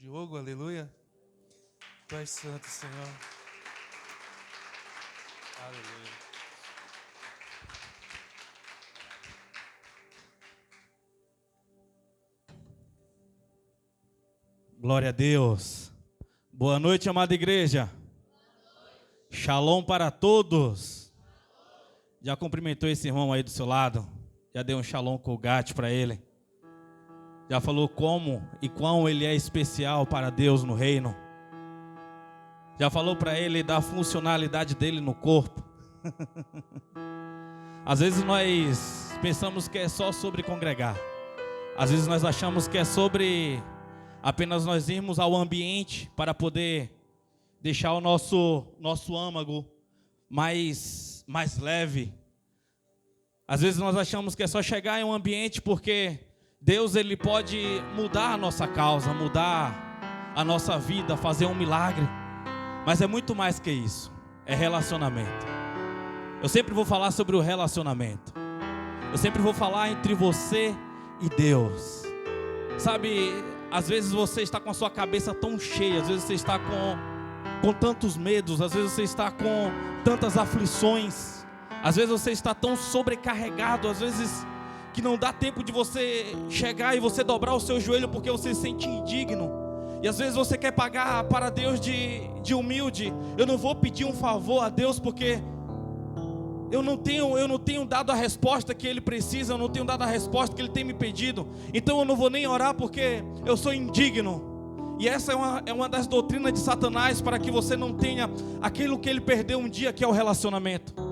Diogo, aleluia. Pai Santo, Senhor. Aleluia. Glória a Deus. Boa noite, amada igreja. Shalom para todos. Já cumprimentou esse irmão aí do seu lado? Já deu um shalom com o gato para ele? Já falou como e quão ele é especial para Deus no reino? Já falou para ele da funcionalidade dele no corpo? Às vezes nós pensamos que é só sobre congregar. Às vezes nós achamos que é sobre apenas nós irmos ao ambiente para poder deixar o nosso âmago mais leve. Às vezes nós achamos que é só chegar em um ambiente porque Deus ele pode mudar a nossa causa, mudar a nossa vida, fazer um milagre. Mas é muito mais que isso, é relacionamento. Eu sempre vou falar sobre o relacionamento. Eu sempre vou falar entre você e Deus. Sabe, às vezes você está com a sua cabeça tão cheia, às vezes você está com tantos medos, às vezes você está com tantas aflições, às vezes você está tão sobrecarregado, às vezes que não dá tempo de você chegar e você dobrar o seu joelho porque você se sente indigno. E às vezes você quer pagar para Deus de humilde. Eu não vou pedir um favor a Deus porque eu não tenho dado a resposta que Ele precisa, eu não tenho dado a resposta que Ele tem me pedido. Então eu não vou nem orar porque eu sou indigno. E essa é uma das doutrinas de Satanás para que você não tenha aquilo que ele perdeu um dia, que é o relacionamento.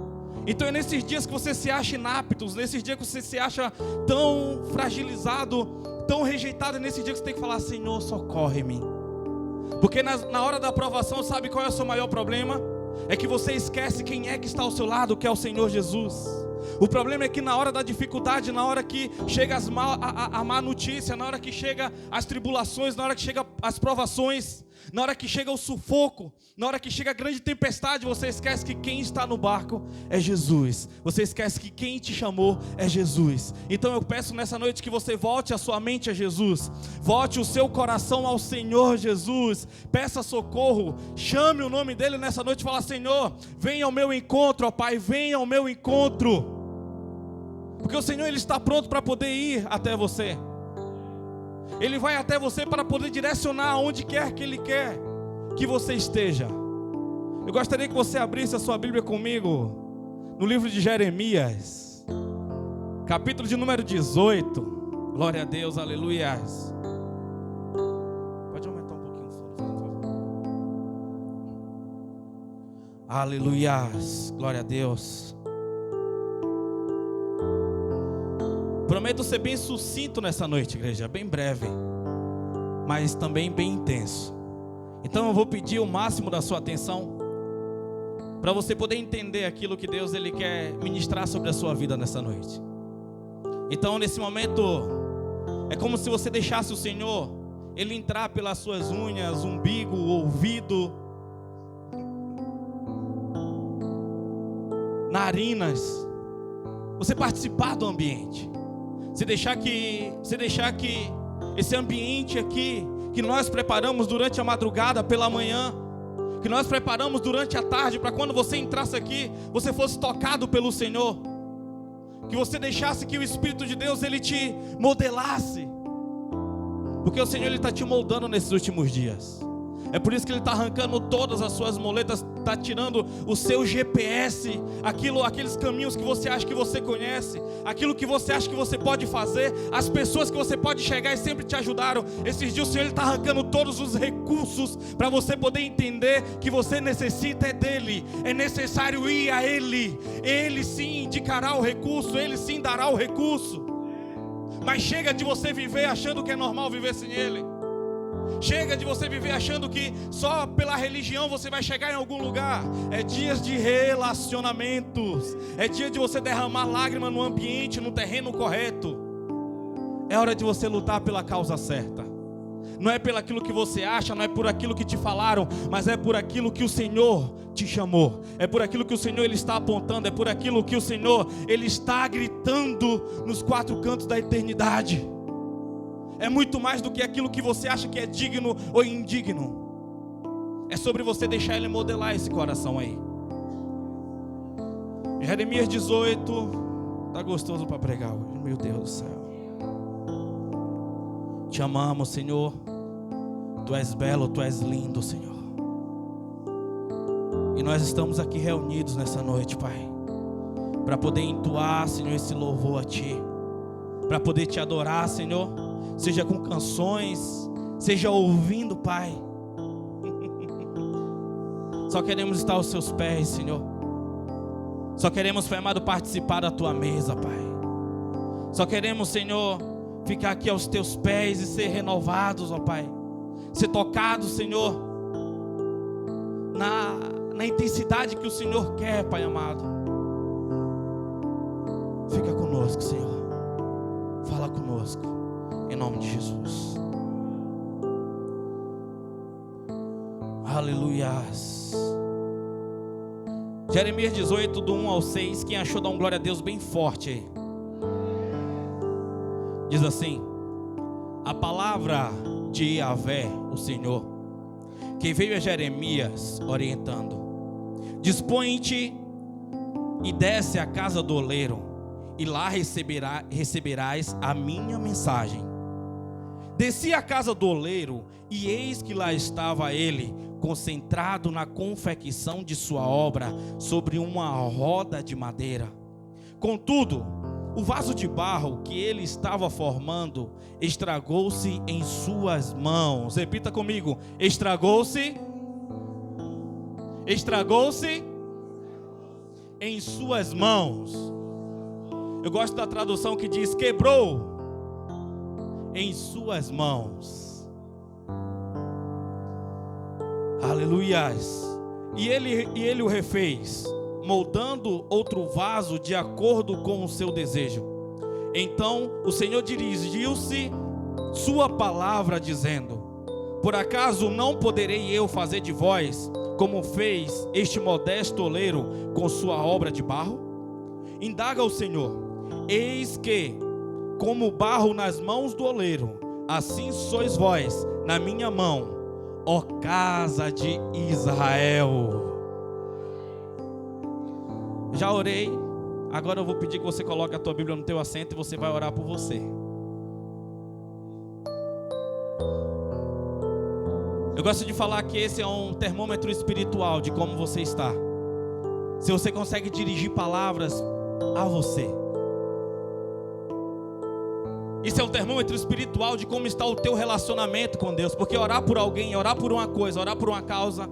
Então é nesses dias que você se acha inapto, nesses dias que você se acha tão fragilizado, tão rejeitado, é nesse dia que você tem que falar: Senhor, socorre-me. Porque na hora da aprovação, sabe qual é o seu maior problema? É que você esquece quem é que está ao seu lado, que é o Senhor Jesus. O problema é que na hora da dificuldade, na hora que chega a má notícia, na hora que chega as tribulações, na hora que chega as provações, na hora que chega o sufoco, na hora que chega a grande tempestade, você esquece que quem está no barco é Jesus. Você esquece que quem te chamou é Jesus. Então eu peço nessa noite que você volte a sua mente a Jesus, volte o seu coração ao Senhor Jesus, peça socorro, chame o nome dele nessa noite e fala: Senhor, venha ao meu encontro, ó Pai, venha ao meu encontro. Porque o Senhor ele está pronto para poder ir até você. Ele vai até você para poder direcionar aonde quer que Ele quer que você esteja. Eu gostaria que você abrisse a sua Bíblia comigo no livro de Jeremias, capítulo de número 18. Glória a Deus, aleluias. Pode aumentar um pouquinho o som, por favor. Aleluias, glória a Deus. Prometo ser bem sucinto nessa noite, igreja, bem breve, mas também bem intenso. Então eu vou pedir o máximo da sua atenção para você poder entender aquilo que Deus ele quer ministrar sobre a sua vida nessa noite. Então nesse momento é como se você deixasse o Senhor ele entrar pelas suas unhas, umbigo, ouvido, narinas, você participar do ambiente. Você deixar que esse ambiente aqui, que nós preparamos durante a madrugada, pela manhã, que nós preparamos durante a tarde, para quando você entrasse aqui, você fosse tocado pelo Senhor. Que você deixasse que o Espírito de Deus, ele te modelasse. Porque o Senhor, ele está te moldando nesses últimos dias. É por isso que Ele está arrancando todas as suas moletas, está tirando o seu GPS, aqueles caminhos que você acha que você conhece, aquilo que você acha que você pode fazer, as pessoas que você pode chegar e sempre te ajudaram. Esses dias o Senhor está arrancando todos os recursos para você poder entender que você necessita dEle, é necessário ir a Ele. Ele sim indicará o recurso, Ele sim dará o recurso. Mas chega de você viver achando que é normal viver sem Ele. Chega de você viver achando que só pela religião você vai chegar em algum lugar. É dias de relacionamentos. É dia de você derramar lágrima no ambiente, no terreno correto. É hora de você lutar pela causa certa. Não é pelo aquilo que você acha, não é por aquilo que te falaram, mas é por aquilo que o Senhor te chamou. É por aquilo que o Senhor ele está apontando, é por aquilo que o Senhor ele está gritando nos quatro cantos da eternidade. É muito mais do que aquilo que você acha que é digno ou indigno. É sobre você deixar Ele modelar esse coração aí. Jeremias 18. Tá gostoso para pregar hoje, meu Deus do céu. Te amamos, Senhor. Tu és belo, Tu és lindo, Senhor. E nós estamos aqui reunidos nessa noite, Pai, para poder entoar, Senhor, esse louvor a Ti, para poder Te adorar, Senhor, seja com canções, seja ouvindo, Pai. Só queremos estar aos Seus pés, Senhor. Só queremos, Pai amado, participar da Tua mesa, Pai. Só queremos, Senhor, ficar aqui aos Teus pés e ser renovados, ó Pai. Ser tocados, Senhor, na intensidade que o Senhor quer, Pai amado. Fica conosco, Senhor. Fala conosco, em nome de Jesus. Aleluias. Jeremias 18, do 1 ao 6. Quem achou, dá um glória a Deus bem forte aí. Diz assim: a palavra de Yahvé, o Senhor, que veio a Jeremias orientando: dispõe-te e desce à casa do oleiro, e lá receberás a minha mensagem. Desci à casa do oleiro, e eis que lá estava ele, concentrado na confecção de sua obra, sobre uma roda de madeira. Contudo, o vaso de barro que ele estava formando estragou-se em suas mãos. Repita comigo: estragou-se em suas mãos. Eu gosto da tradução que diz: quebrou em suas mãos. Aleluias. E ele o refez, moldando outro vaso de acordo com o seu desejo. Então o Senhor dirigiu-se sua palavra dizendo: por acaso não poderei eu fazer de vós como fez este modesto oleiro com sua obra de barro? Indaga o Senhor: eis que, como barro nas mãos do oleiro, assim sois vós na minha mão, ó casa de Israel. Já orei, agora eu vou pedir que você coloque a tua Bíblia no teu assento e você vai orar por você. Eu gosto de falar que esse é um termômetro espiritual de como você está. Se você consegue dirigir palavras a você. Isso é um termômetro espiritual de como está o teu relacionamento com Deus. Porque orar por alguém, orar por uma coisa, orar por uma causa,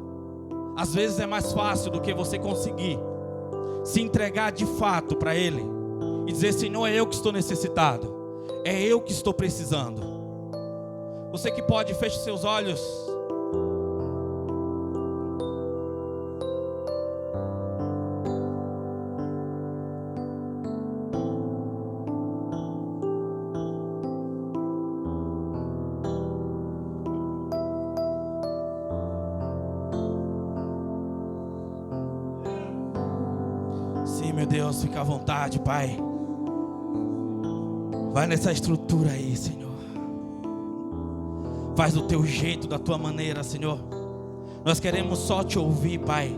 às vezes é mais fácil do que você conseguir se entregar de fato para Ele e dizer: Senhor, é eu que estou necessitado, é eu que estou precisando. Você que pode, feche seus olhos. Meu Deus, fica à vontade, Pai. Vai nessa estrutura aí, Senhor. Faz do teu jeito, da tua maneira, Senhor. Nós queremos só te ouvir, Pai.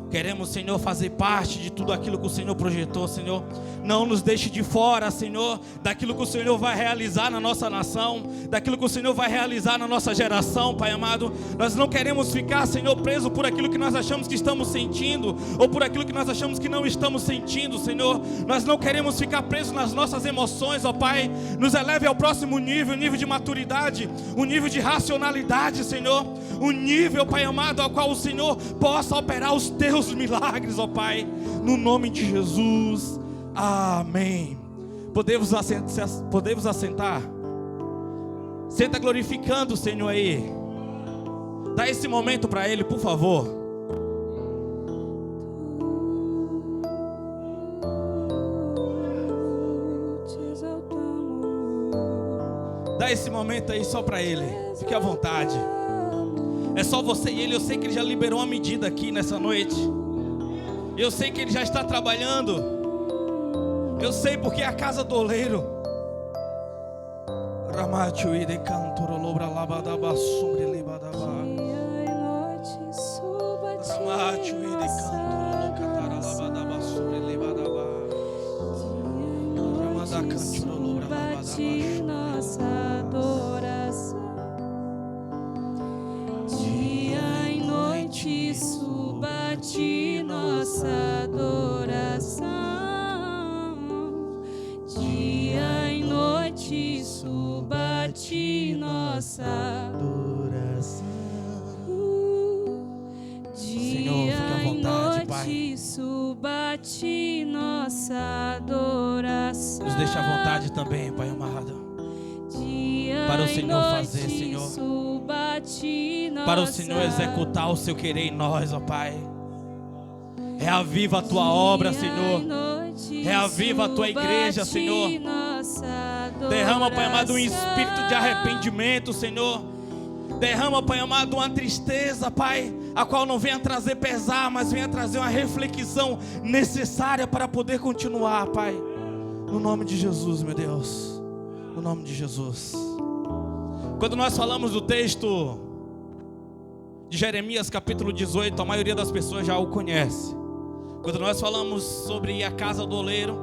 Queremos, Senhor, fazer parte de tudo aquilo que o Senhor projetou, Senhor. Não nos deixe de fora, Senhor, daquilo que o Senhor vai realizar na nossa nação, daquilo que o Senhor vai realizar na nossa geração, Pai amado. Nós não queremos ficar, Senhor, preso por aquilo que nós achamos que estamos sentindo, ou por aquilo que nós achamos que não estamos sentindo, Senhor. Nós não queremos ficar presos nas nossas emoções, ó Pai. Nos eleve ao próximo nível, o nível de maturidade, o nível de racionalidade, Senhor. O nível, Pai amado, ao qual o Senhor possa operar os teus milagres, ó Pai, no nome de Jesus, amém. Podemos assentar. Senta glorificando o Senhor aí. Dá esse momento para Ele, por favor. Dá esse momento aí só para Ele. Fique à vontade. É só você e Ele. Eu sei que Ele já liberou uma medida aqui nessa noite. Eu sei que Ele já está trabalhando. Eu sei porque é a casa do oleiro. Ramacho e de cantoro lobra labadaba sobre libadaba. Ramacho e de cantoro locatara labadaba sobre libadaba. Ramada cantoro lobra labadaba. Nossa adoração, dia e noite suba-te nossa adoração, dia e noite suba-te nossa adoração, Senhor, fica à vontade, Pai. noite suba-te nossa adoração. Nos deixa à vontade também, Pai amado. Para o Senhor fazer, Senhor. Para o Senhor executar o seu querer em nós, ó Pai. Reaviva a tua obra, Senhor. Reaviva a tua igreja, Senhor. Derrama, Pai amado, um espírito de arrependimento, Senhor. Derrama, Pai amado, uma tristeza, Pai, a qual não venha trazer pesar, mas venha trazer uma reflexão necessária para poder continuar, Pai. No nome de Jesus, meu Deus. No nome de Jesus. Quando nós falamos do texto de Jeremias capítulo 18, a maioria das pessoas já o conhece. Quando nós falamos sobre a casa do oleiro,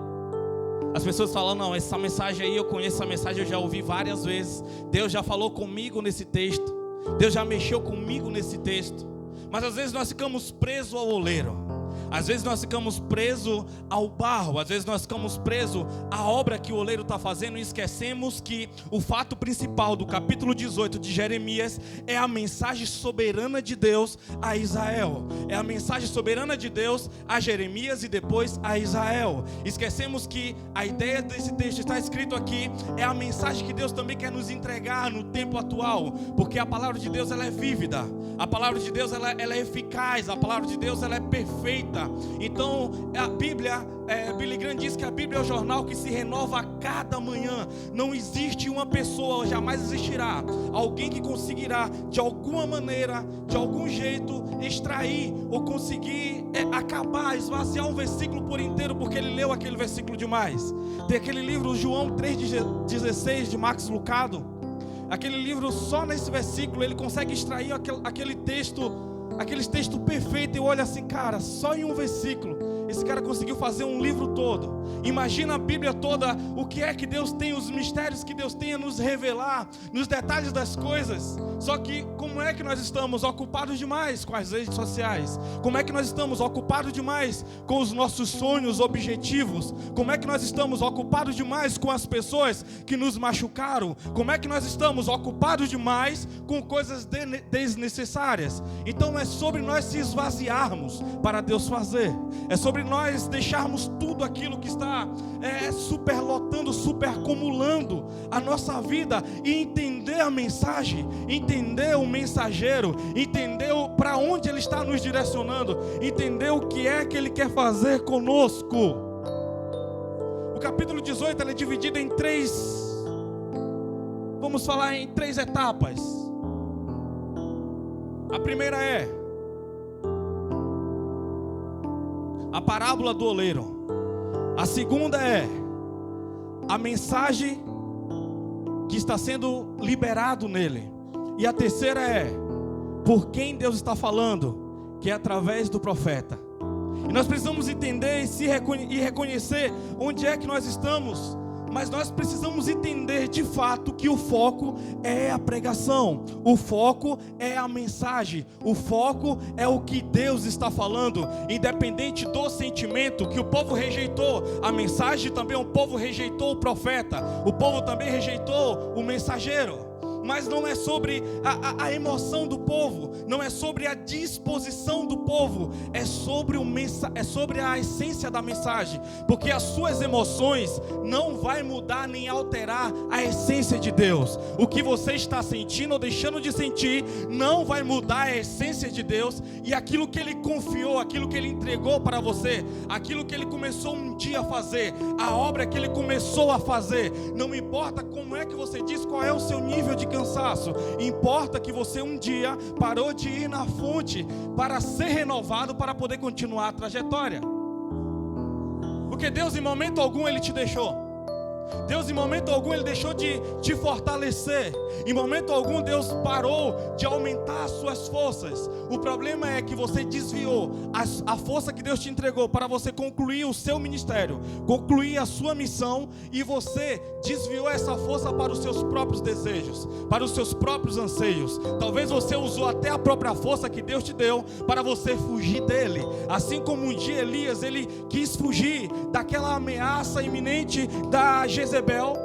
as pessoas falam, não, essa mensagem aí eu conheço, essa mensagem eu já ouvi várias vezes. Deus já falou comigo nesse texto. Deus já mexeu comigo nesse texto. Mas às vezes nós ficamos presos ao oleiro. Às vezes nós ficamos presos ao barro. Às vezes nós ficamos presos à obra que o oleiro está fazendo. E esquecemos que o fato principal do capítulo 18 de Jeremias é a mensagem soberana de Deus a Israel. É a mensagem soberana de Deus a Jeremias e depois a Israel. Esquecemos que a ideia desse texto está escrito aqui. É a mensagem que Deus também quer nos entregar no tempo atual. Porque a palavra de Deus ela é vívida. A palavra de Deus ela é eficaz. A palavra de Deus ela é perfeita. Então a Bíblia, Billy Graham diz que a Bíblia é o jornal que se renova a cada manhã. Não existe uma pessoa, jamais existirá alguém que conseguirá de alguma maneira, de algum jeito extrair ou conseguir acabar, esvaziar um versículo por inteiro porque ele leu aquele versículo demais. Tem aquele livro João 3,16 de Max Lucado. Aquele livro, só nesse versículo ele consegue extrair aquele texto perfeito. Eu olho assim, cara, só em um versículo esse cara conseguiu fazer um livro todo. Imagina a Bíblia toda, o que é que Deus tem, os mistérios que Deus tem a nos revelar, nos detalhes das coisas. Só que como é que nós estamos ocupados demais com as redes sociais? Como é que nós estamos ocupados demais com os nossos sonhos, objetivos? Como é que nós estamos ocupados demais com as pessoas que nos machucaram? Como é que nós estamos ocupados demais com coisas desnecessárias? Então é sobre nós se esvaziarmos para Deus fazer. É sobre nós deixarmos tudo aquilo que está superlotando, superacumulando a nossa vida e entender a mensagem, entender o mensageiro, entender para onde ele está nos direcionando, entender o que é que ele quer fazer conosco. O capítulo 18 ele é dividido em vamos falar em três etapas. A primeira é a parábola do oleiro. A segunda é a mensagem que está sendo liberado nele. E a terceira é por quem Deus está falando, que é através do profeta. E nós precisamos entender e reconhecer onde é que nós estamos. Mas nós precisamos entender de fato que o foco é a pregação, o foco é a mensagem, o foco é o que Deus está falando, independente do sentimento que o povo rejeitou a mensagem, também o povo rejeitou o profeta, o povo também rejeitou o mensageiro. Mas não é sobre a emoção do povo, não é sobre a disposição do povo, é sobre a essência da mensagem, porque as suas emoções não vai mudar nem alterar a essência de Deus. O que você está sentindo ou deixando de sentir não vai mudar a essência de Deus, e aquilo que Ele confiou, aquilo que Ele entregou para você, aquilo que Ele começou um dia a fazer, a obra que Ele começou a fazer, não importa como é que você diz, qual é o seu nível de cansaço, importa que você um dia parou de ir na fonte para ser renovado, para poder continuar a trajetória. Porque Deus em momento algum Ele te deixou. Deus em momento algum Ele deixou de te fortalecer. Em momento algum Deus parou de aumentar as suas forças. O problema é que você desviou a força que Deus te entregou para você concluir o seu ministério, concluir a sua missão, e você desviou essa força para os seus próprios desejos, para os seus próprios anseios. Talvez você usou até a própria força que Deus te deu para você fugir dele. Assim como um dia Elias, ele quis fugir daquela ameaça iminente da Jezebel,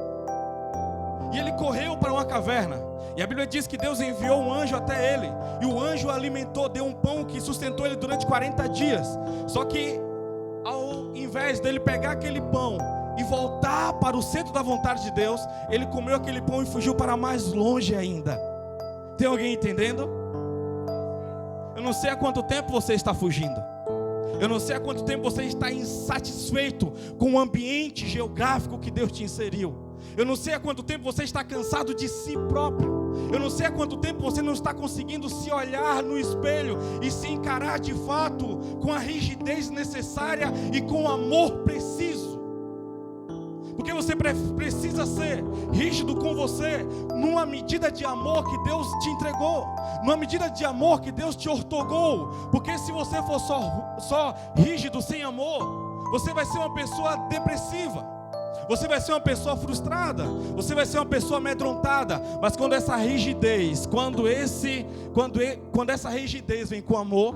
e ele correu para uma caverna. E a Bíblia diz que Deus enviou um anjo até ele, e o anjo o alimentou, deu um pão que sustentou ele durante 40 dias. Só que ao invés dele pegar aquele pão e voltar para o centro da vontade de Deus, ele comeu aquele pão e fugiu para mais longe ainda. Tem alguém entendendo? Eu não sei há quanto tempo você está fugindo. Eu não sei há quanto tempo você está insatisfeito com o ambiente geográfico que Deus te inseriu. Eu não sei há quanto tempo você está cansado de si próprio. Eu não sei há quanto tempo você não está conseguindo se olhar no espelho e se encarar de fato com a rigidez necessária e com o amor preciso. Porque você precisa ser rígido com você numa medida de amor que Deus te entregou, numa medida de amor que Deus te ortogou. Porque se você for só rígido sem amor, você vai ser uma pessoa depressiva, você vai ser uma pessoa frustrada, você vai ser uma pessoa amedrontada. Mas quando essa rigidez, quando essa rigidez vem com amor,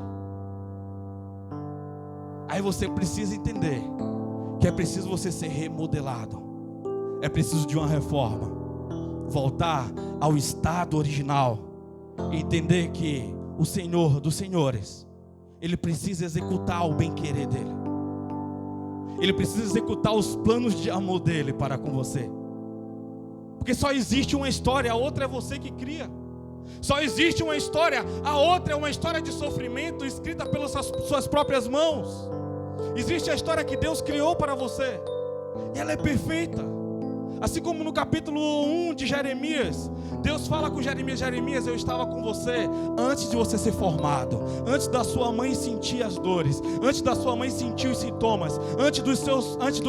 aí você precisa entender que é preciso você ser remodelado, é preciso de uma reforma, voltar ao estado original, e entender que o Senhor dos Senhores, Ele precisa executar o bem-querer dEle, Ele precisa executar os planos de amor dEle para com você, porque só existe uma história, a outra é você que cria. Só existe uma história, a outra é uma história de sofrimento escrita pelas suas próprias mãos. Existe a história que Deus criou para você, e ela é perfeita. Assim como no capítulo 1 de Jeremias, Deus fala com Jeremias: Jeremias, eu estava com você antes de você ser formado, antes da sua mãe sentir as dores, antes da sua mãe sentir os sintomas, antes dos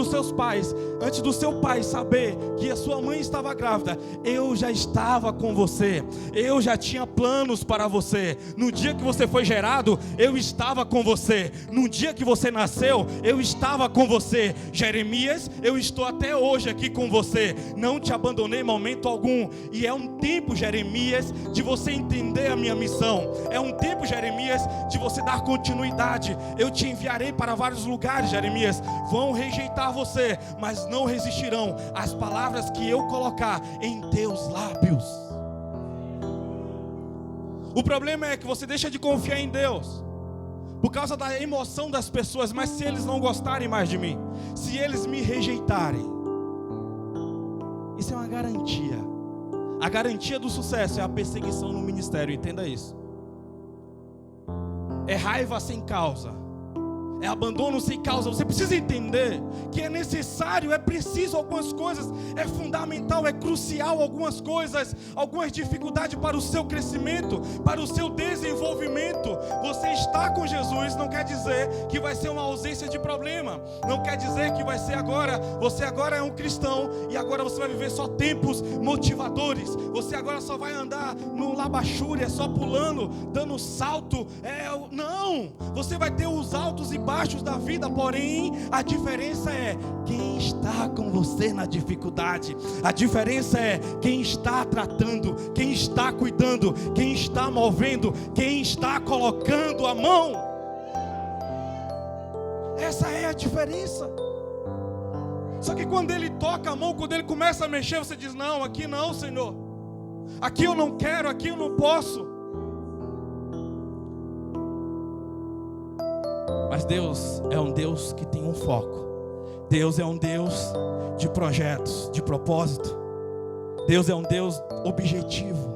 seus pais, antes do seu pai saber que a sua mãe estava grávida, eu já estava com você, eu já tinha planos para você. No dia que você foi gerado, eu estava com você. No dia que você nasceu, eu estava com você. Jeremias, eu estou até hoje aqui com você. Não te abandonei em momento algum. E é um tempo, Jeremias, de você entender a minha missão. É um tempo, Jeremias, de você dar continuidade. Eu te enviarei para vários lugares, Jeremias. Vão rejeitar você, mas não resistirão às palavras que eu colocar em teus lábios. O problema é que você deixa de confiar em Deus por causa da emoção das pessoas. Mas se eles não gostarem mais de mim, se eles me rejeitarem, isso é uma garantia. A garantia do sucesso é a perseguição no ministério, entenda isso. É raiva sem causa, é abandono sem causa. Você precisa entender que é necessário, é preciso algumas coisas, é fundamental, é crucial algumas coisas, algumas dificuldades para o seu crescimento, para o seu desenvolvimento. Você está com Jesus não quer dizer que vai ser uma ausência de problema, não quer dizer que vai ser agora, você agora é um cristão e agora você vai viver só tempos motivadores, você agora só vai andar no labachúria, só pulando, dando salto. Não, você vai ter os altos e baixos da vida, porém a diferença é quem está com você na dificuldade. A diferença é quem está tratando, quem está cuidando, quem está movendo, quem está colocando a mão. Essa é a diferença. Só que quando ele toca a mão, quando ele começa a mexer, você diz: não, aqui não, Senhor, aqui eu não quero, aqui eu não posso. Mas Deus é um Deus que tem um foco. Deus é um Deus de projetos, de propósito. Deus é um Deus objetivo.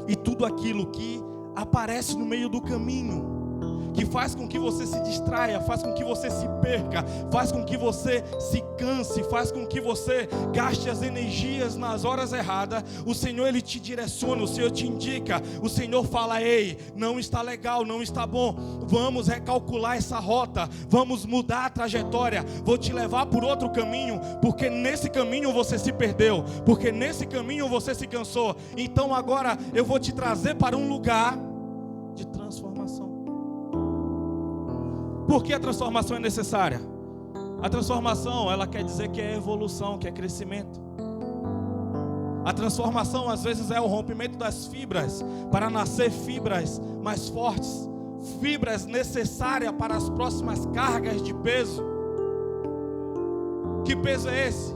E tudo aquilo que aparece no meio do caminho, que faz com que você se distraia, faz com que você se perca, faz com que você se canse, faz com que você gaste as energias nas horas erradas, o Senhor Ele te direciona, o Senhor te indica, o Senhor fala: ei, não está legal, não está bom, vamos recalcular essa rota, vamos mudar a trajetória, vou te levar por outro caminho, porque nesse caminho você se perdeu, porque nesse caminho você se cansou, então agora eu vou te trazer para um lugar de transformação. Por que a transformação é necessária? A transformação, ela quer dizer que é evolução, que é crescimento. A transformação às vezes é o rompimento das fibras para nascer fibras mais fortes, fibras necessárias para as próximas cargas de peso. Que peso é esse?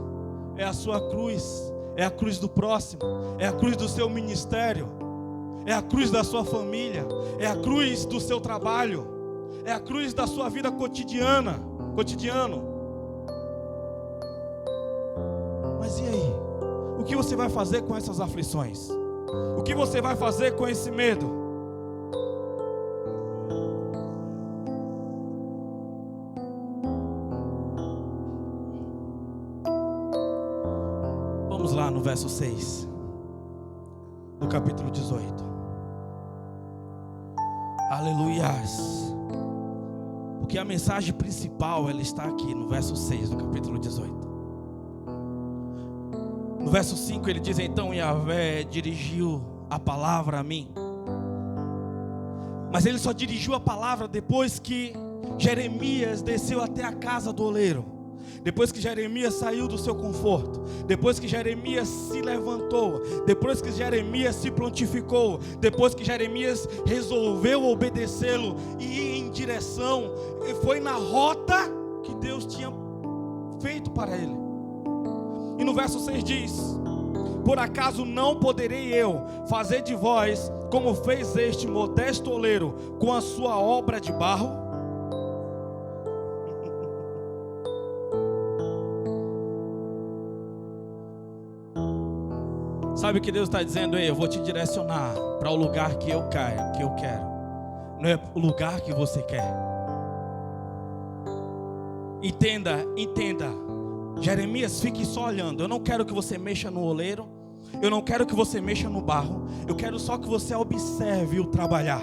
É a sua cruz, é a cruz do próximo, é a cruz do seu ministério, é a cruz da sua família, é a cruz do seu trabalho, é a cruz da sua vida cotidiano. Mas e aí? O que você vai fazer com essas aflições? O que você vai fazer com esse medo? Vamos lá no verso 6 do capítulo 18. Aleluias. Porque a mensagem principal, ela está aqui no verso 6 do capítulo 18. No verso 5 ele diz: então Yahvé dirigiu a palavra a mim. Mas ele só dirigiu a palavra depois que Jeremias desceu até a casa do oleiro. Depois que Jeremias saiu do seu conforto, depois que Jeremias se levantou, depois que Jeremias se prontificou, depois que Jeremias resolveu obedecê-lo e ir em direção, foi na rota que Deus tinha feito para ele. E no verso 6 diz: por acaso não poderei eu fazer de vós como fez este modesto oleiro com a sua obra de barro? Sabe o que Deus está dizendo? Ei, eu vou te direcionar para o lugar que eu quero. Não é o lugar que você quer. Entenda. Jeremias, fique só olhando. Eu não quero que você mexa no oleiro. Eu não quero que você mexa no barro. Eu quero só que você observe o trabalhar.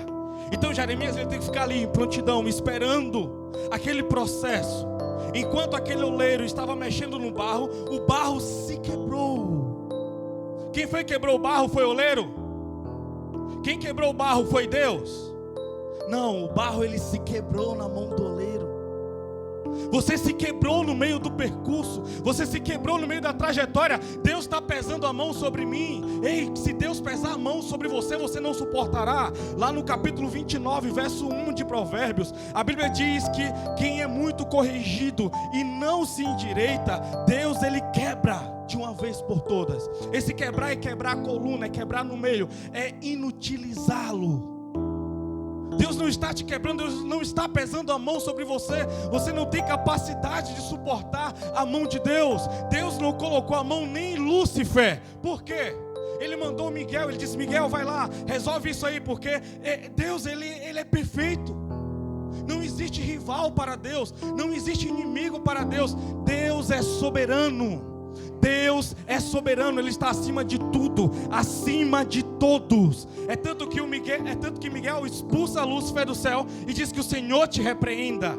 Então Jeremias, ele tem que ficar ali em prontidão, esperando aquele processo. Enquanto aquele oleiro estava mexendo no barro, o barro se quebrou. Quem foi que quebrou o barro foi o oleiro? Quem quebrou o barro foi Deus? Não, o barro ele se quebrou na mão do oleiro. Você se quebrou no meio do percurso, você se quebrou no meio da trajetória. Deus está pesando a mão sobre mim. Ei, se Deus pesar a mão sobre você, você não suportará. Lá no capítulo 29, verso 1 de Provérbios, a Bíblia diz que quem é muito corrigido e não se endireita, Deus ele quebra de uma vez por todas. Esse quebrar é quebrar a coluna, é quebrar no meio, é inutilizá-lo. Deus não está te quebrando, Deus não está pesando a mão sobre você. Você não tem capacidade de suportar a mão de Deus. Deus não colocou a mão nem em Lúcifer. Por quê? Ele mandou Miguel, ele disse: Miguel, vai lá, resolve isso aí, porque Deus ele é perfeito. Não existe rival para Deus, não existe inimigo para Deus. Deus é soberano. Deus é soberano, Ele está acima de tudo, acima de todos. É tanto que Miguel expulsa Lúcifer do céu e diz que o Senhor te repreenda.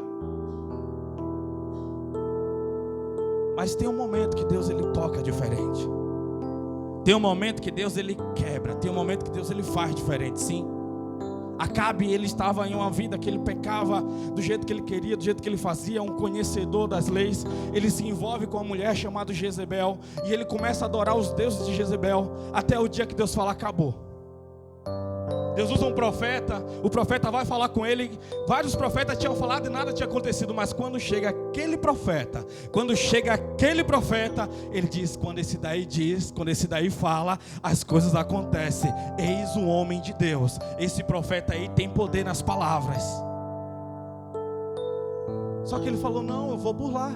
Mas tem um momento que Deus ele toca diferente. Tem um momento que Deus ele quebra. Tem um momento que Deus ele faz diferente, sim. Acabe, ele estava em uma vida que ele pecava do jeito que ele queria, do jeito que ele fazia, um conhecedor das leis. Ele se envolve com uma mulher chamada Jezebel e ele começa a adorar os deuses de Jezebel, até o dia que Deus fala: acabou. Deus usa um profeta, o profeta vai falar com ele. Vários profetas tinham falado e nada tinha acontecido, mas quando chega aquele profeta, ele diz: quando esse daí fala, as coisas acontecem. Eis o homem de Deus. Esse profeta aí tem poder nas palavras. Só que ele falou: não, eu vou burlar.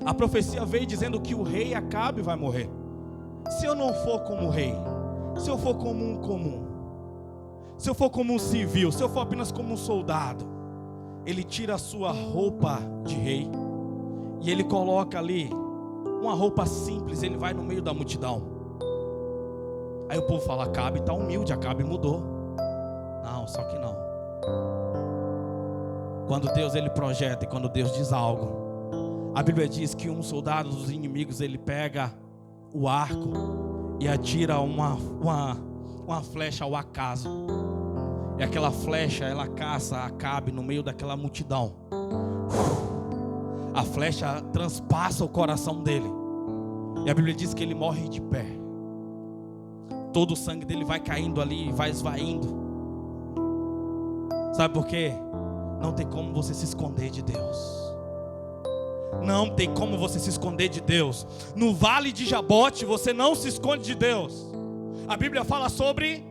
A profecia veio dizendo que o rei Acabe vai morrer. Se eu não for como rei, se eu for como um comum, se eu for como um civil, se eu for apenas como um soldado, ele tira a sua roupa de rei e ele coloca ali uma roupa simples, ele vai no meio da multidão. Aí o povo fala: Acabe está humilde, Acabe mudou. Não, só que não. Quando Deus ele projeta e quando Deus diz algo, a Bíblia diz que um soldado dos inimigos, ele pega o arco e atira uma flecha ao acaso. E aquela flecha, ela caça Acabe no meio daquela multidão. A flecha transpassa o coração dele. E a Bíblia diz que ele morre de pé. Todo o sangue dele vai caindo ali, vai esvaindo. Sabe por quê? Não tem como você se esconder de Deus. Não tem como você se esconder de Deus. No vale de Jabote você não se esconde de Deus. A Bíblia fala sobre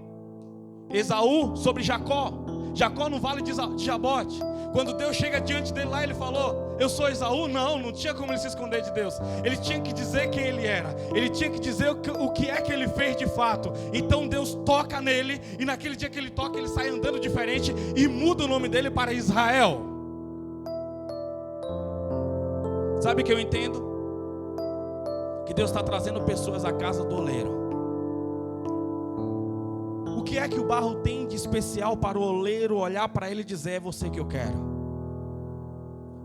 Esaú, sobre Jacó. Jacó no vale de Jabote. Quando Deus chega diante dele lá, ele falou: eu sou Esaú? Não tinha como ele se esconder de Deus. Ele tinha que dizer quem ele era. Ele tinha que dizer o que é que ele fez de fato. Então Deus toca nele, e naquele dia que ele toca, ele sai andando diferente e muda o nome dele para Israel. Sabe o que eu entendo? Que Deus está trazendo pessoas à casa do oleiro. O que é que o barro tem de especial para o oleiro olhar para ele e dizer: é você que eu quero?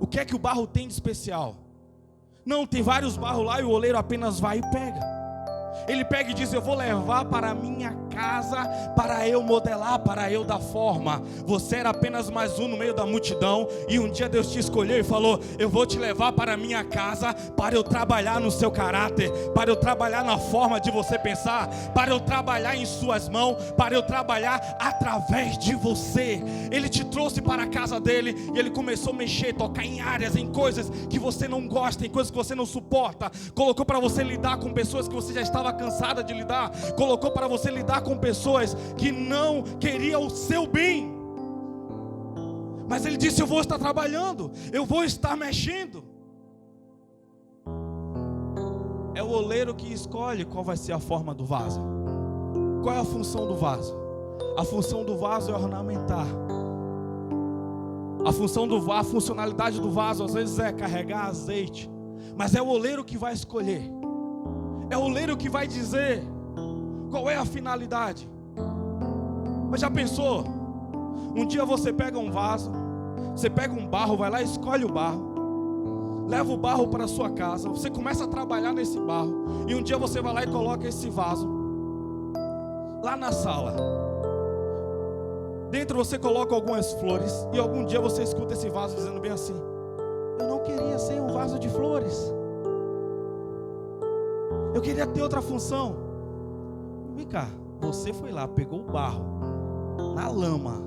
O que é que o barro tem de especial? Não, tem vários barros lá e o oleiro apenas vai e pega. Ele pega e diz: eu vou levar para a minha casa, para eu modelar, para eu dar forma. Você era apenas mais um no meio da multidão, e um dia Deus te escolheu e falou: eu vou te levar para a minha casa, para eu trabalhar no seu caráter, para eu trabalhar na forma de você pensar, para eu trabalhar em suas mãos, para eu trabalhar através de você. Ele te trouxe para a casa dele, e ele começou a mexer, tocar em áreas, em coisas que você não gosta, em coisas que você não suporta. Colocou para você lidar com pessoas que você já estava cansada de lidar. Colocou para você lidar com pessoas que não queriam o seu bem. Mas ele disse: eu vou estar trabalhando, eu vou estar mexendo. É o oleiro que escolhe qual vai ser a forma do vaso. Qual é a função do vaso? A função do vaso é ornamentar. A funcionalidade do vaso às vezes é carregar azeite, mas é o oleiro que vai escolher. É o oleiro que vai dizer qual é a finalidade. Mas já pensou? Um dia você pega um vaso, você pega um barro, vai lá e escolhe o barro, leva o barro para a sua casa, você começa a trabalhar nesse barro, e um dia você vai lá e coloca esse vaso lá na sala. Dentro você coloca algumas flores, e algum dia você escuta esse vaso dizendo bem assim: eu não queria ser um vaso de flores, eu queria ter outra função. Vem cá, você foi lá, pegou o barro na lama,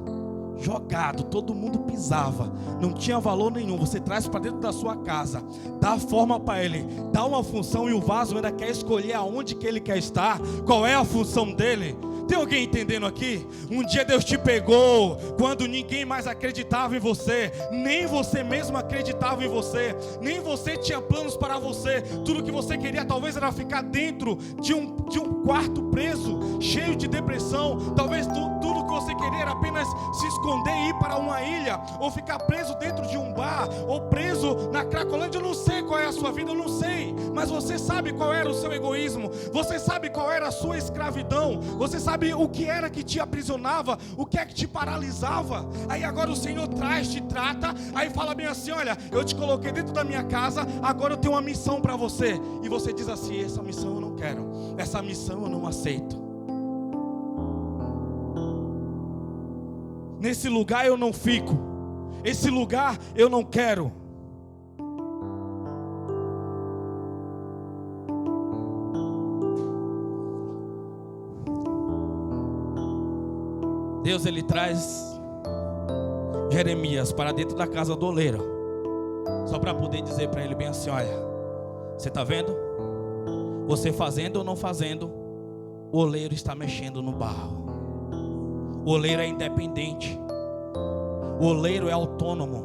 jogado, todo mundo pisava, não tinha valor nenhum. Você traz para dentro da sua casa, dá forma para ele, dá uma função, e o vaso ainda quer escolher aonde que ele quer estar, qual é a função dele. Tem alguém entendendo aqui? Um dia Deus te pegou quando ninguém mais acreditava em você, nem você mesmo acreditava em você, nem você tinha planos para você. Tudo que você queria talvez era ficar dentro de um quarto preso, cheio de depressão. Talvez tudo que você queria era apenas se esconder e ir para uma ilha, ou ficar preso dentro de um bar, ou preso na Cracolândia. Eu não sei qual é a sua vida, eu não sei, mas você sabe qual era o seu egoísmo, você sabe qual era a sua escravidão, você sabe o que era que te aprisionava, o que é que te paralisava. Aí agora o Senhor traz, te trata, aí fala bem assim: olha, eu te coloquei dentro da minha casa, agora eu tenho uma missão para você. E você diz assim: essa missão eu não quero, essa missão eu não aceito, nesse lugar eu não fico, esse lugar eu não quero. Deus ele traz Jeremias para dentro da casa do oleiro, só para poder dizer para ele bem assim: olha, você está vendo? Você fazendo ou não fazendo, o oleiro está mexendo no barro. O oleiro é independente, o oleiro é autônomo,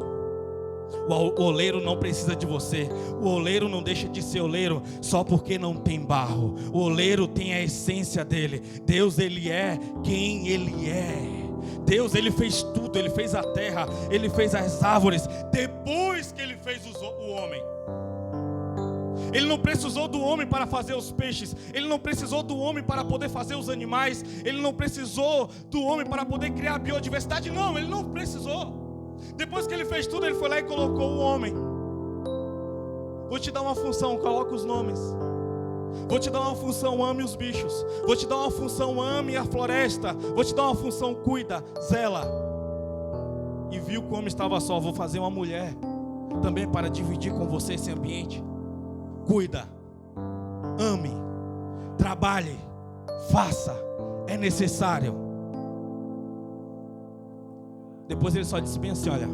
o oleiro não precisa de você. O oleiro não deixa de ser oleiro só porque não tem barro. O oleiro tem a essência dele. Deus ele é quem ele é. Deus, Ele fez tudo, Ele fez a terra, Ele fez as árvores, depois que Ele fez o homem. Ele não precisou do homem para fazer os peixes, Ele não precisou do homem para poder fazer os animais, Ele não precisou do homem para poder criar a biodiversidade, não, Ele não precisou. Depois que Ele fez tudo, Ele foi lá e colocou o homem. Vou te dar uma função, coloca os nomes. Vou te dar uma função, ame os bichos. Vou te dar uma função, ame a floresta. Vou te dar uma função, cuida, zela. E viu como estava só, vou fazer uma mulher também para dividir com você esse ambiente. Cuida, ame, trabalhe, faça, é necessário. Depois ele só disse bem assim, olha,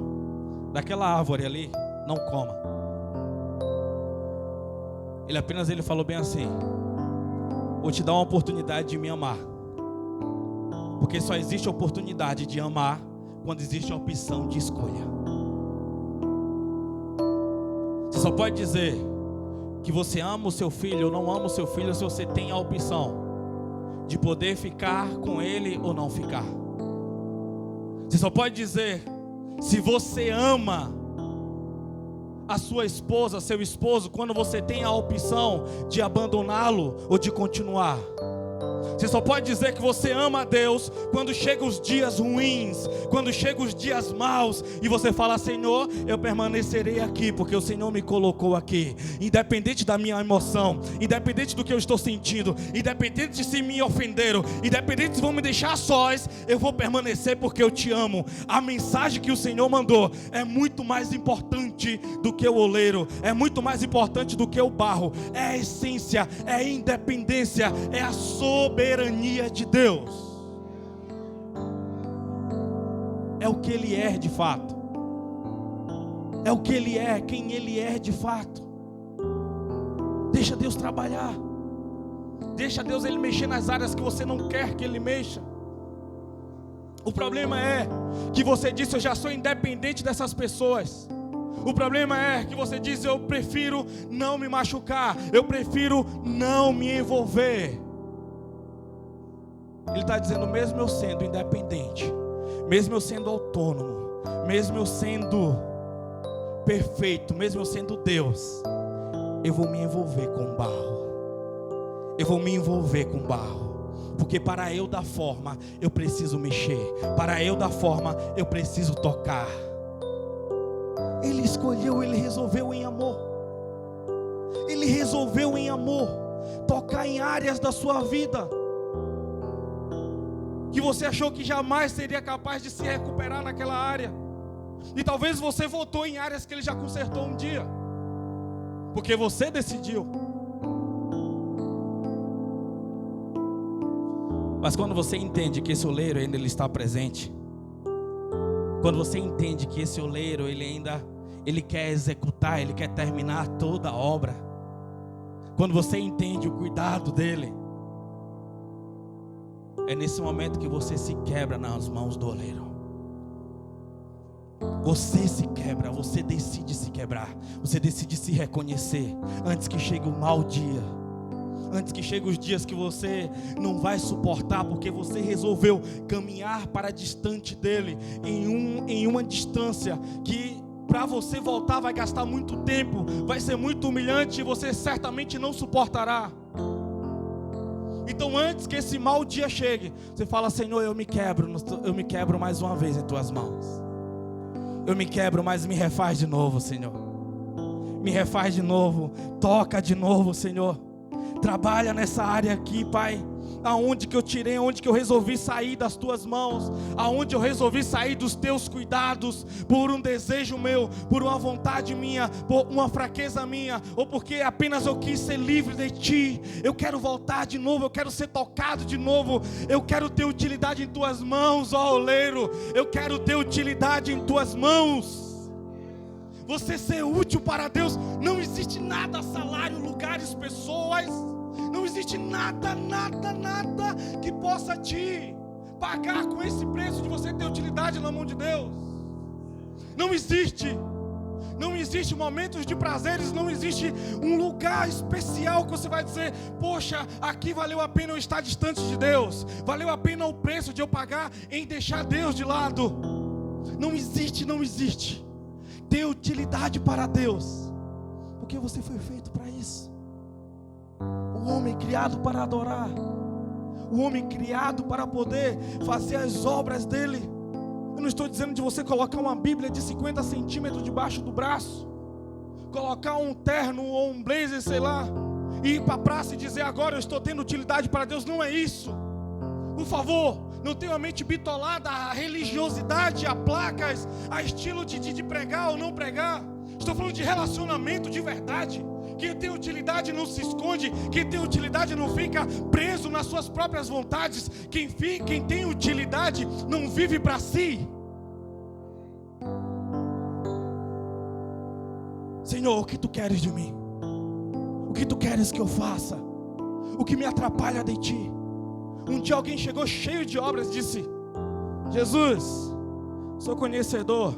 daquela árvore ali, não coma. Ele falou bem assim, vou te dar uma oportunidade de me amar. Porque só existe a oportunidade de amar quando existe a opção de escolha. Você só pode dizer que você ama o seu filho ou não ama o seu filho se você tem a opção de poder ficar com ele ou não ficar. Você só pode dizer se você ama a sua esposa, seu esposo, quando você tem a opção de abandoná-lo ou de continuar. Você só pode dizer que você ama a Deus quando chegam os dias ruins, quando chegam os dias maus, e você fala, Senhor, eu permanecerei aqui, porque o Senhor me colocou aqui, independente da minha emoção, independente do que eu estou sentindo, independente se me ofenderam, independente se vão me deixar sós, eu vou permanecer porque eu te amo. A mensagem que o Senhor mandou é muito mais importante do que o oleiro, é muito mais importante do que o barro, é a essência, é a independência, é a soberania de Deus. É o que Ele é de fato. É o que Ele é, quem Ele é de fato. Deixa Deus trabalhar. Deixa Deus Ele mexer nas áreas que você não quer que Ele mexa. O problema é que você disse, eu já sou independente dessas pessoas. O problema é que você diz, eu prefiro não me machucar, eu prefiro não me envolver. Ele está dizendo, mesmo eu sendo independente, mesmo eu sendo autônomo, mesmo eu sendo perfeito, mesmo eu sendo Deus, eu vou me envolver com barro. Eu vou me envolver com barro. Porque para eu dar forma, eu preciso mexer. Para eu dar forma, eu preciso tocar. Ele escolheu, Ele resolveu em amor. Ele resolveu em amor tocar em áreas da sua vida que você achou que jamais seria capaz de se recuperar naquela área. E talvez você voltou em áreas que Ele já consertou um dia, porque você decidiu. Mas quando você entende que esse oleiro ainda ele está presente, quando você entende que esse oleiro ele quer executar, ele quer terminar toda a obra, quando você entende o cuidado dele, é nesse momento que você se quebra nas mãos do oleiro. Você se quebra, você decide se quebrar, você decide se reconhecer antes que chegue o mau dia, antes que chegue os dias que você não vai suportar, porque você resolveu caminhar para distante dele, em uma distância que para você voltar vai gastar muito tempo, vai ser muito humilhante e você certamente não suportará. Então antes que esse mau dia chegue, você fala, Senhor, eu me quebro mais uma vez em tuas mãos. Eu me quebro, mas me refaz de novo, Senhor. Me refaz de novo, toca de novo, Senhor. Trabalha nessa área aqui, Pai. Aonde que eu tirei, aonde que eu resolvi sair das tuas mãos, aonde eu resolvi sair dos teus cuidados, por um desejo meu, por uma vontade minha, por uma fraqueza minha, ou porque apenas eu quis ser livre de ti. Eu quero voltar de novo, eu quero ser tocado de novo, eu quero ter utilidade em tuas mãos, ó oleiro, eu quero ter utilidade em tuas mãos. Você ser útil para Deus, não existe nada, salário, lugares, pessoas, não existe nada que possa te pagar com esse preço de você ter utilidade na mão de Deus. Não existe. Não existe momentos de prazeres, não existe um lugar especial que você vai dizer: poxa, aqui valeu a pena eu estar distante de Deus, valeu a pena o preço de eu pagar em deixar Deus de lado. Não existe ter utilidade para Deus, porque você foi feito para isso. O homem criado para adorar, o homem criado para poder fazer as obras dele. Eu não estou dizendo de você colocar uma Bíblia de 50 centímetros debaixo do braço, colocar um terno ou um blazer, sei lá, e ir para a praça e dizer: agora eu estou tendo utilidade para Deus. Não é isso. Por favor, não tenha a mente bitolada a religiosidade, a placas, a estilo de pregar ou não pregar. Estou falando de relacionamento de verdade. Quem tem utilidade não se esconde. Quem tem utilidade não fica preso nas suas próprias vontades. Quem tem utilidade não vive para si. Senhor, o que tu queres de mim? O que tu queres que eu faça? O que me atrapalha de ti? Um dia alguém chegou cheio de obras e disse: Jesus, sou conhecedor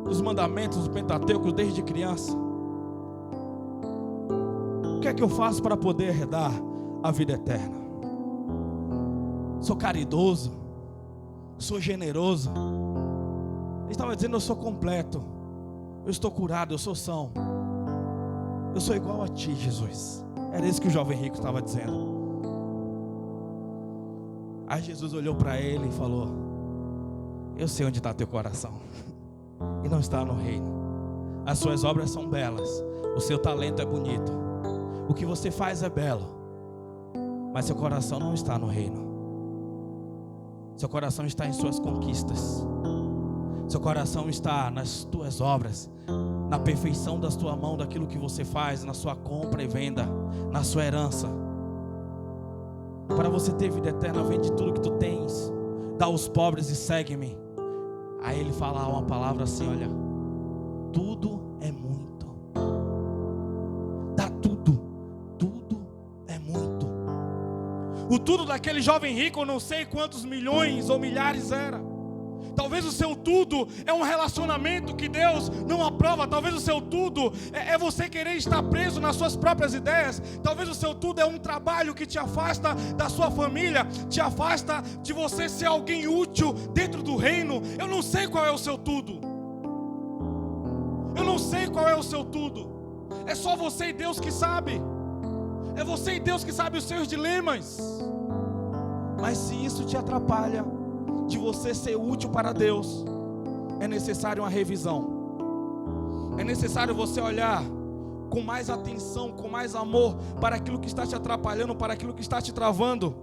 dos mandamentos do Pentateuco desde criança. O que é que eu faço para poder herdar a vida eterna? Sou caridoso, sou generoso. Ele estava dizendo: eu sou completo, eu estou curado, eu sou são, eu sou igual a ti, Jesus. Era isso que o jovem rico estava dizendo. Aí Jesus olhou para ele e falou: eu sei onde está teu coração, e não está no reino. As suas obras são belas, o seu talento é bonito, o que você faz é belo, mas seu coração não está no reino. Seu coração está em suas conquistas, seu coração está nas tuas obras, na perfeição da tua mão, daquilo que você faz, na sua compra e venda, na sua herança. Para você ter vida eterna, vende tudo que tu tens, dá aos pobres e segue-me. Aí ele fala uma palavra assim: olha, tudo é muito. Dá tudo é muito. O tudo daquele jovem rico, eu não sei quantos milhões ou milhares era. Talvez o seu tudo é um relacionamento que Deus não aprova. Talvez o seu tudo é você querer estar preso nas suas próprias ideias. Talvez o seu tudo é um trabalho que te afasta da sua família, te afasta de você ser alguém útil dentro do reino. Eu não sei qual é o seu tudo. Eu não sei qual é o seu tudo. É só você e Deus que sabe. É você e Deus que sabe os seus dilemas. Mas se isso te atrapalha de você ser útil para Deus, é necessário uma revisão. É necessário você olhar com mais atenção, com mais amor para aquilo que está te atrapalhando, para aquilo que está te travando.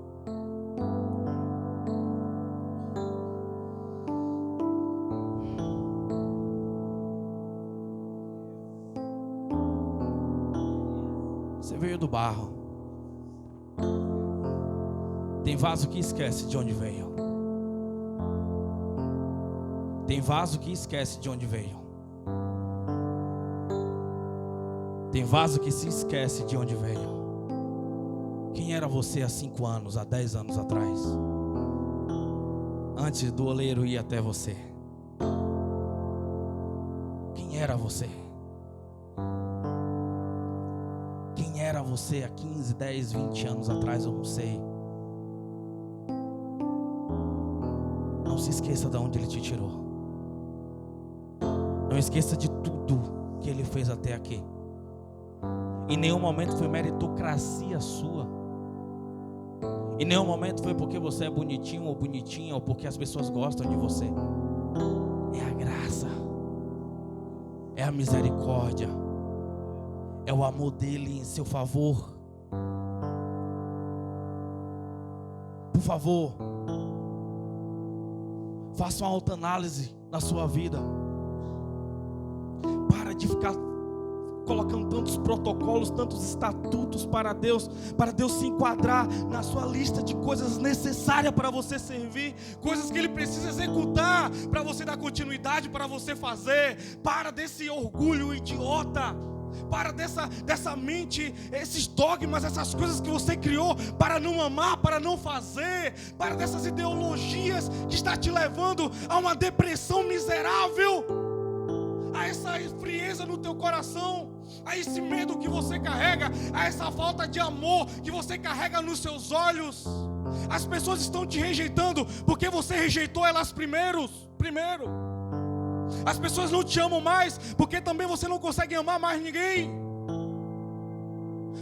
Você veio do barro. Tem vaso que esquece de onde veio. Tem vaso que esquece de onde veio. Tem vaso que se esquece de onde veio. Quem era você há 5 anos, há 10 anos atrás? Antes do oleiro ir até você. Quem era você? Quem era você há 15, 10, 20 anos atrás? Eu não sei. Não se esqueça de onde Ele te tirou. Não esqueça de tudo que Ele fez até aqui. Em nenhum momento foi meritocracia sua. Em nenhum momento foi porque você é bonitinho ou bonitinha, ou porque as pessoas gostam de você. É a graça, é a misericórdia, é o amor dele em seu favor. Por favor, faça uma autoanálise na sua vida. Para de ficar colocando tantos protocolos, tantos estatutos para Deus se enquadrar na sua lista de coisas necessárias para você servir, coisas que Ele precisa executar para você dar continuidade, para você fazer. Para desse orgulho idiota, para dessa mente, esses dogmas, essas coisas que você criou para não amar, para não fazer, para dessas ideologias que está te levando a uma depressão miserável, a essa frieza no teu coração, a esse medo que você carrega, a essa falta de amor que você carrega nos seus olhos. As pessoas estão te rejeitando porque você rejeitou elas primeiro. As pessoas não te amam mais porque também você não consegue amar mais ninguém.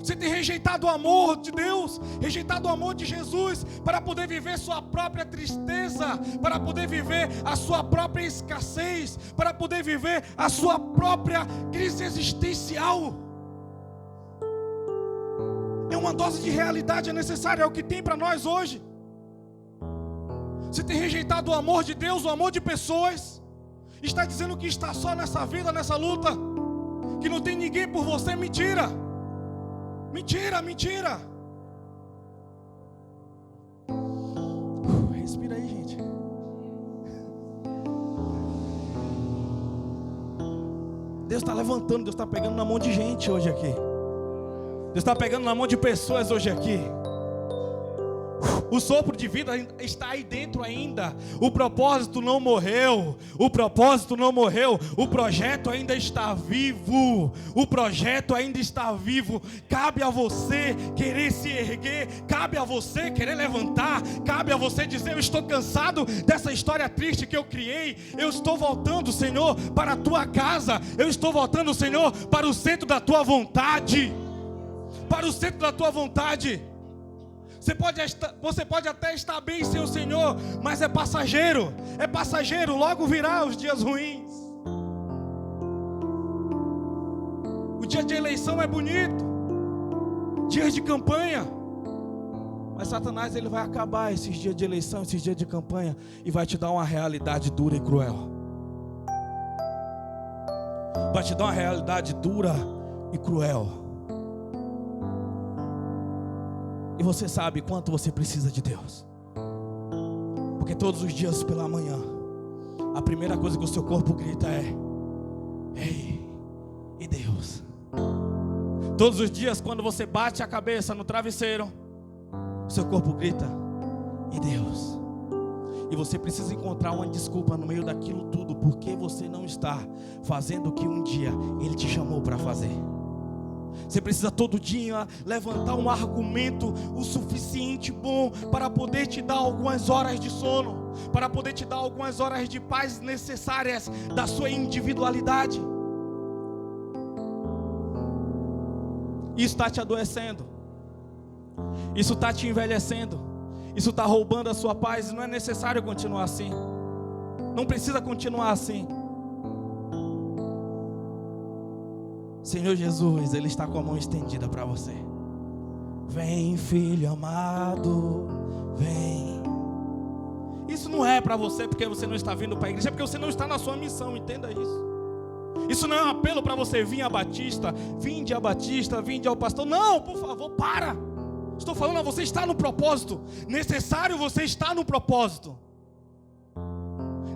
Você tem rejeitado o amor de Deus, rejeitado o amor de Jesus, para poder viver sua própria tristeza, para poder viver a sua própria escassez, para poder viver a sua própria crise existencial. É uma dose de realidade, é necessária, é o que tem para nós hoje. Você tem rejeitado o amor de Deus, o amor de pessoas, está dizendo que está só nessa vida, nessa luta, que não tem ninguém por você. Mentira. Mentira. Respira aí, gente. Deus está levantando, Deus está pegando na mão de gente hoje aqui. Deus está pegando na mão de pessoas hoje aqui. O sopro de vida está aí dentro ainda. O propósito não morreu. O propósito não morreu. O projeto ainda está vivo. O projeto ainda está vivo. Cabe a você querer se erguer. Cabe a você querer levantar. Cabe a você dizer: eu estou cansado dessa história triste que eu criei. Eu estou voltando, Senhor, para a tua casa. Eu estou voltando, Senhor, para o centro da tua vontade. Para o centro da tua vontade. Você pode até estar bem sem o Senhor, mas é passageiro, logo virá os dias ruins. O dia de eleição é bonito, dias de campanha, mas Satanás ele vai acabar esses dias de eleição, esses dias de campanha, e vai te dar uma realidade dura e cruel. Vai te dar uma realidade dura e cruel. E você sabe quanto você precisa de Deus. Porque todos os dias pela manhã, a primeira coisa que o seu corpo grita é: ei, e Deus? Todos os dias quando você bate a cabeça no travesseiro, o seu corpo grita: e Deus? E você precisa encontrar uma desculpa no meio daquilo tudo, porque você não está fazendo o que um dia Ele te chamou para fazer. Você precisa todo dia levantar um argumento o suficiente bom para poder te dar algumas horas de sono, para poder te dar algumas horas de paz necessárias da sua individualidade. Isso está te adoecendo, isso está te envelhecendo, isso está roubando a sua paz. E não é necessário continuar assim, não precisa continuar assim. Senhor Jesus, Ele está com a mão estendida para você. Vem, filho amado, vem. Isso não é para você porque você não está vindo para a igreja, é porque você não está na sua missão, entenda isso. Isso não é um apelo para você vir a Batista, vinde a Batista, vinde ao pastor. Não, por favor, para. Estou falando a você estar no propósito. Necessário você estar no propósito.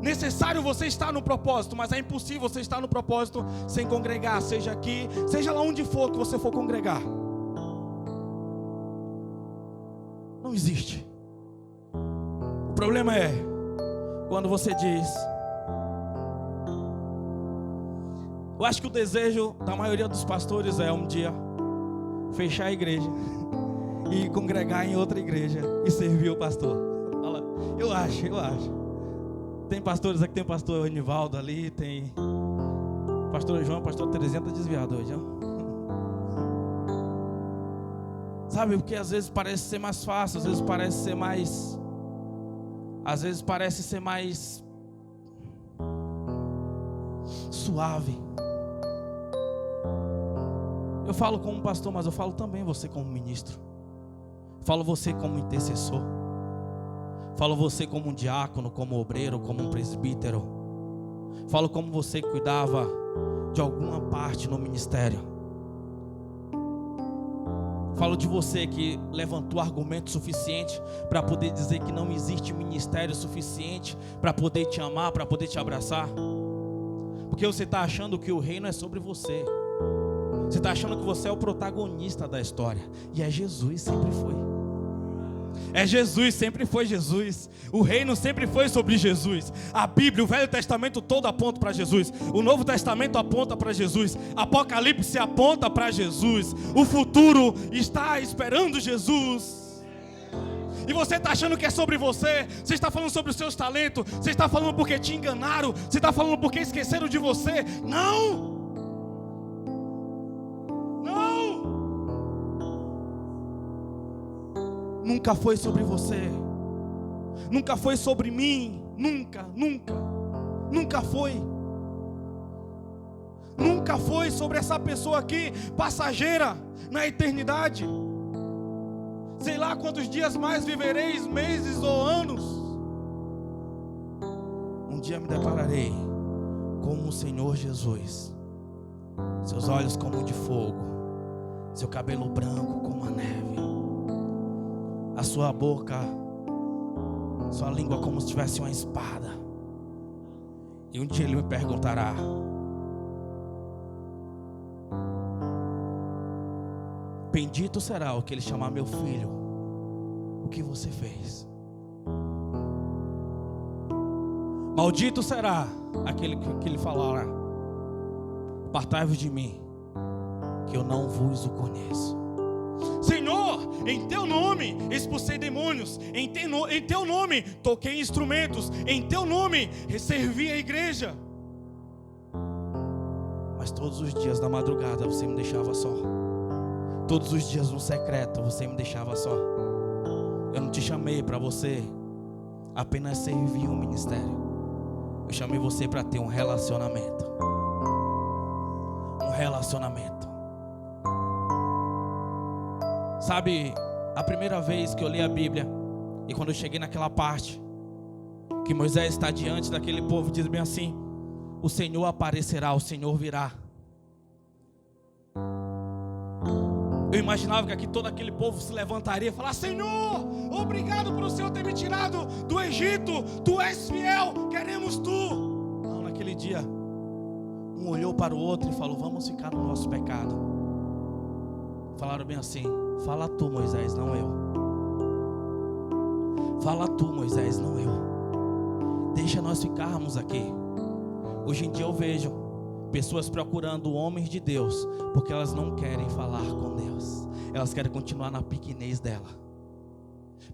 Necessário você estar no propósito, mas é impossível você estar no propósito sem congregar, seja aqui, seja lá onde for que você for congregar. Não existe. O problema é quando você diz: eu acho que o desejo da maioria dos pastores é um dia fechar a igreja e congregar em outra igreja e servir o pastor. Eu acho. Tem pastores aqui, tem o pastor Anivaldo ali, tem pastor João, pastor Terezinha está desviado hoje, ó. Sabe, porque às vezes parece ser mais fácil, às vezes parece ser mais suave. Eu falo como pastor, mas eu falo também você como ministro. Falo você como intercessor. Falo você como um diácono, como obreiro, como um presbítero. Falo como você que cuidava de alguma parte no ministério. Falo de você que levantou argumento suficiente para poder dizer que não existe ministério suficiente para poder te amar, para poder te abraçar. Porque você está achando que o reino é sobre você. Você está achando que você é o protagonista da história. E é Jesus, sempre foi. É Jesus, sempre foi Jesus. O reino sempre foi sobre Jesus. A Bíblia, o Velho Testamento todo aponta para Jesus. O Novo Testamento aponta para Jesus. Apocalipse aponta para Jesus. O futuro está esperando Jesus. E você está achando que é sobre você? Você está falando sobre os seus talentos? Você está falando porque te enganaram? Você está falando porque esqueceram de você? Não! Nunca foi sobre você, nunca foi sobre mim, nunca foi sobre essa pessoa aqui, passageira na eternidade. Sei lá quantos dias mais vivereis, meses ou anos. Um dia me depararei com o Senhor Jesus, seus olhos como de fogo, seu cabelo branco como a neve, a sua boca, sua língua como se tivesse uma espada. E um dia Ele me perguntará: bendito será o que Ele chamar meu filho, o que você fez? Maldito será aquele que Ele falará: apartai-vos de mim, que eu não vos o conheço. Senhor, em teu nome expulsei demônios, em teu nome toquei instrumentos, em teu nome servi a igreja. Mas todos os dias da madrugada você me deixava só. Todos os dias no secreto você me deixava só. Eu não te chamei para você apenas servir um ministério. Eu chamei você para ter um relacionamento. Um relacionamento. Sabe, a primeira vez que eu li a Bíblia, e quando eu cheguei naquela parte que Moisés está diante daquele povo, diz bem assim: o Senhor aparecerá, o Senhor virá. Eu imaginava que aqui todo aquele povo se levantaria e falaria: Senhor, obrigado por o Senhor ter me tirado do Egito, Tu és fiel, queremos Tu. Não, naquele dia um olhou para o outro e falou: vamos ficar no nosso pecado. Falaram bem assim: fala tu, Moisés, não eu. Fala tu, Moisés, não eu. Deixa nós ficarmos aqui. Hoje em dia eu vejo pessoas procurando homens de Deus, porque elas não querem falar com Deus. Elas querem continuar na pequenez dela.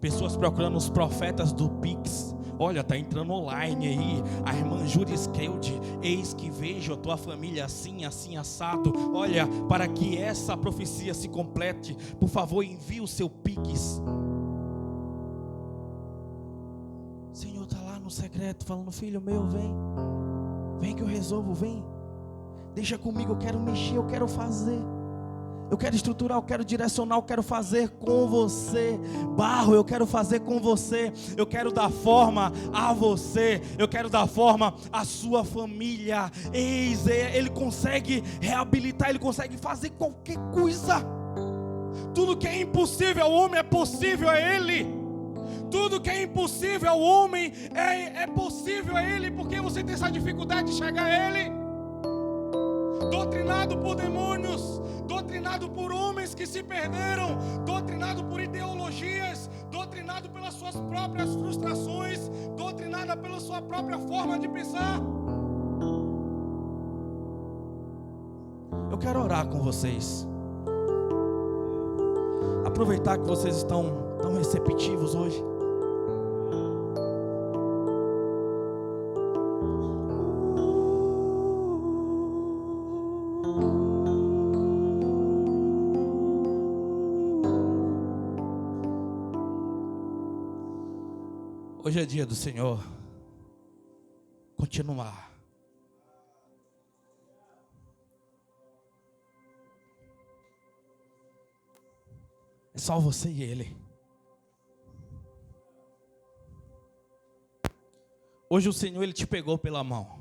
Pessoas procurando os profetas do Pix. Olha, está entrando online aí a irmã Júlia Skelde: eis que vejo a tua família assim, assim, assado. Olha, para que essa profecia se complete, por favor, envie o seu Pix. O Senhor está lá no secreto falando: filho meu, vem que eu resolvo, vem. Deixa comigo, eu quero mexer, eu quero fazer. Eu quero estruturar, eu quero direcionar, eu quero fazer com você. Barro, eu quero fazer com você. Eu quero dar forma a você. Eu quero dar forma à sua família. Eis, Ele consegue reabilitar, Ele consegue fazer qualquer coisa. Tudo que é impossível ao homem é possível a Ele. Tudo que é impossível ao homem é possível a Ele. Porque você tem essa dificuldade de chegar a Ele? Doutrinado por demônios, doutrinado por homens que se perderam, doutrinado por ideologias, doutrinado pelas suas próprias frustrações, doutrinada pela sua própria forma de pensar. Eu quero orar com vocês. Aproveitar que vocês estão tão receptivos hoje. Hoje é dia do Senhor continuar. É só você e Ele. Hoje o Senhor, Ele te pegou pela mão.